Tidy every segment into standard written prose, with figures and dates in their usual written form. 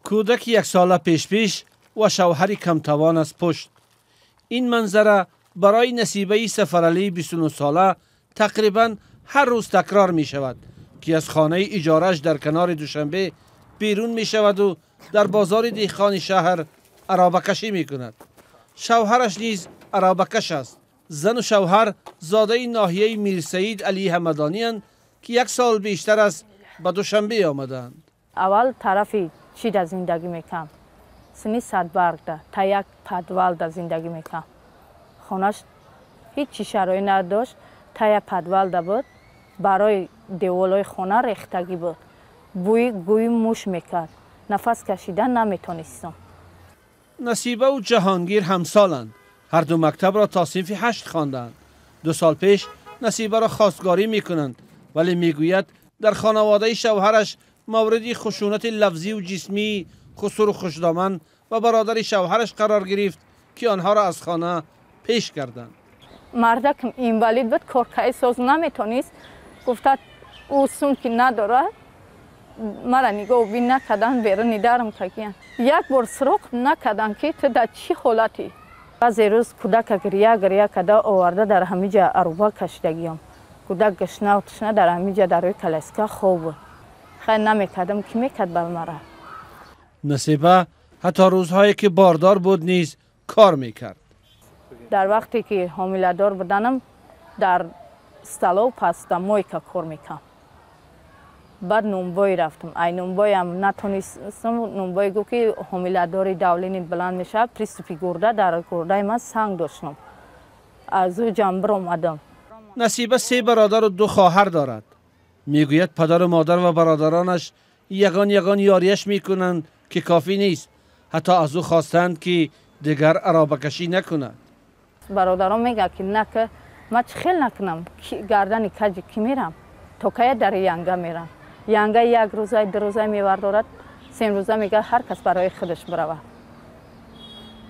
کودک یک ساله پیش و شوهری کمتوان از پشت. این منظره برای نصیبه سفرعلی 29 ساله تقریبا هر روز تکرار می شود که از خانه اجارش در کنار دوشنبه بیرون می شود و در بازار دیخان شهر عرابه‌کشی می کند. شوهرش نیز عرابه‌کش است. زن و شوهر زاده ناحیه میر سعید علی همدانی اند که یک سال بیشتر است به دوشنبه آمدند. اول طرفی چی در زندگی میکنم؟ سنی صدبرگ ده تا یک پدوال در زندگی میکنم. خونش هیچی شرایط نداشت، تا یک پدوال ده بود. برای دیوالای خونه ریختگی بود. بوی گوی موش میکرد. نفس کشیدن نمیتونستم. نصیبه و جهانگیر همسالند. هر دو مکتب را تا صنف 8 خواندند. 2 سال پیش نصیبه را خواستگاری میکنند، ولی میگوید در خانواده شوهرش موردی خشونت لفظی و جسمی خسر و خوشدامن و برادر شوهرش قرار گرفت که آنها را از خانه پیش کردند. مردک اینوالید بود، کارکای ساز نمیتونست. گفتد او سون که نداره، مرا نگاه بین نکردن بیرون ندارم کگیان. یک بار سراغ نکردن که تو در چی حالتی؟ بعضی روز کودک گریه کده آورده در همیجا عروبه کشیدگیم. کودک گشنه و تشنه در همیجا در روی کلاسکا خوب بود. خیلی نمیکردم که میکرد بر مرا. نصیبه حتی روزهایی که باردار بود نیز کار میکرد. در وقتی که حامله دار بودنم در استالو پاستا مویکا کار میکنم. بعد نونبای رفتم. ای نونبای هم نتونستم. نونبای گفت که حامله داری دولین بلند میشه. پریستوپی گرده در گرده من سنگ داشتم. از او جنبر آمدم. نصیبه 3 برادر و 2 خواهر دارد. میگوید پدر و مادر و برادرانش یگان یاریش میکنند که کافی نیست. حتی از او خواستند که دیگر عرابه‌کشی نکند. برادران میگه که نه که من خیلی نکنم. گردن کج کی میرم. تا که در ینگه میرم. ینگه یک روزه 2 روزه میوردارد. 3 روزه میگه هر کس برای خودش بروه.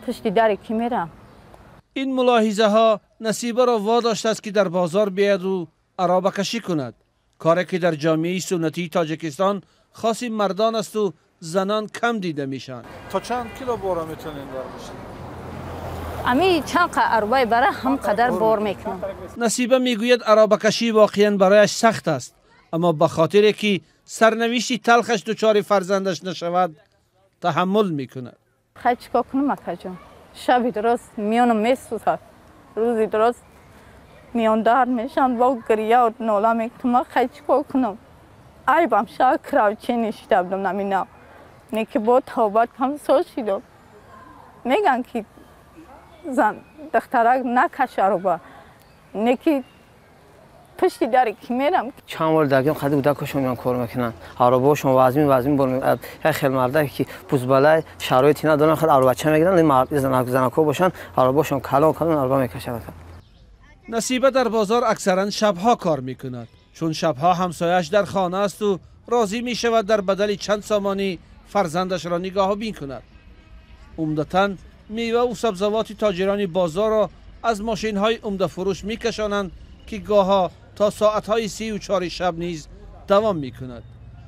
پشت در کی میرم. این ملاحظه ها نصیبه را واداشته است که در بازار بیاید و عرابه‌کشی کند. کاری که در جامعه سنتی تاجیکستان خاص مردان است و زنان کم دیده میشن. تا چند کیلو بار میتونین برداشتین؟ امی چند عربه برای هم قدر بار میکنم. نصیبه میگوید عرابه‌کشی واقعا برایش سخت است، اما به خاطر که سرنوشتی تلخش دچار فرزندش نشود تحمل میکند. خیلی چیکار کنم اکا جان؟ شبی درست میانم میسوزد، روزی درست میان درد میشن با گریه و ناله میکنم. خیلی چیکار کنم؟ عیبم شاید کراوچی نشیده بودم نمینا نیکی با توبت هم سوز شیدم. میگن که زن دخترک نکش عروبه نیکی پشتی داری که میرم. چند بار درگیم خیلی کودکشون میان کار میکنن. عروبه‌شون وزمین بر خیلی مرده که پوزباله شرایطی ندارن خیلی عروبچه میگیرن. زنکو باشن عروبه‌شون کلان عروبه میکشن. نصیبه در بازار اکثرا شبها کار میکند، چون شبها همسایش در خانه است و راضی می شود در بدل چند سامانی فرزندش را نگاه بین کند. عمدتاً میوه و سبزوات تاجران بازار را از ماشین های عمده فروش می کشانند که گاها تا ساعت های 3 و 4 شب نیز دوام می کند.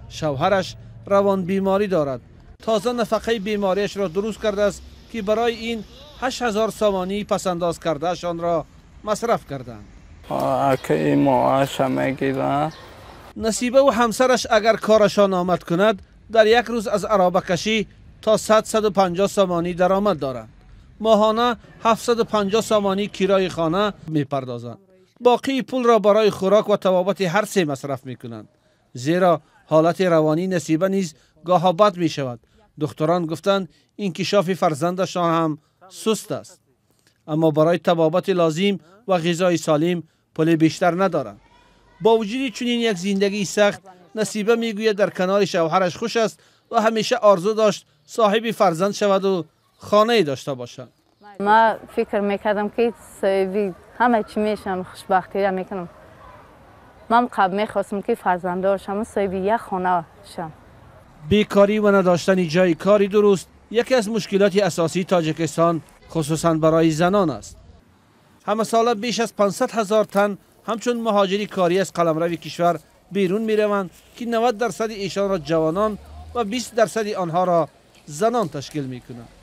شوهرش روان بیماری دارد. تازه نفقه بیماریش را درست کرده است که برای این 8000 سامانی پسنداز کرده شان را مصرف کردند. اکی معاش میگیرن. نصیبه و همسرش اگر کارشان آمد کند در یک روز از عرابه‌کشی تا 150 سامانی درآمد دارند. ماهانه 750 سامانی کرای خانه میپردازند. باقی پول را برای خوراک و طبابت هر 3 مصرف میکنند. زیرا حالت روانی نصیبه نیز گاه بد می شود. دکتران گفتند انکشاف فرزندشان هم سست است، اما برای طبابت لازم و غذای سالم پول بیشتر ندارند. با وجود چنین یک زندگی سخت، نصیبه میگوید در کنار شوهرش خوش است و همیشه آرزو داشت صاحب فرزند شود و خانه داشته باشد. ما فکر میکردم که صاحبی همه چی میشم، خوشبختی را میکنم. من قبل میخواستم که فرزند داشتم صاحبی یک خانه شم. بیکاری و نداشتن جای کاری درست یکی از مشکلات اساسی تاجیکستان خصوصا برای زنان است. همه ساله بیش از 500,000 تن همچون مهاجری کاری از قلمرو کشور بیرون می روند که 90% ایشان را جوانان و 20% آنها را زنان تشکیل می کنند.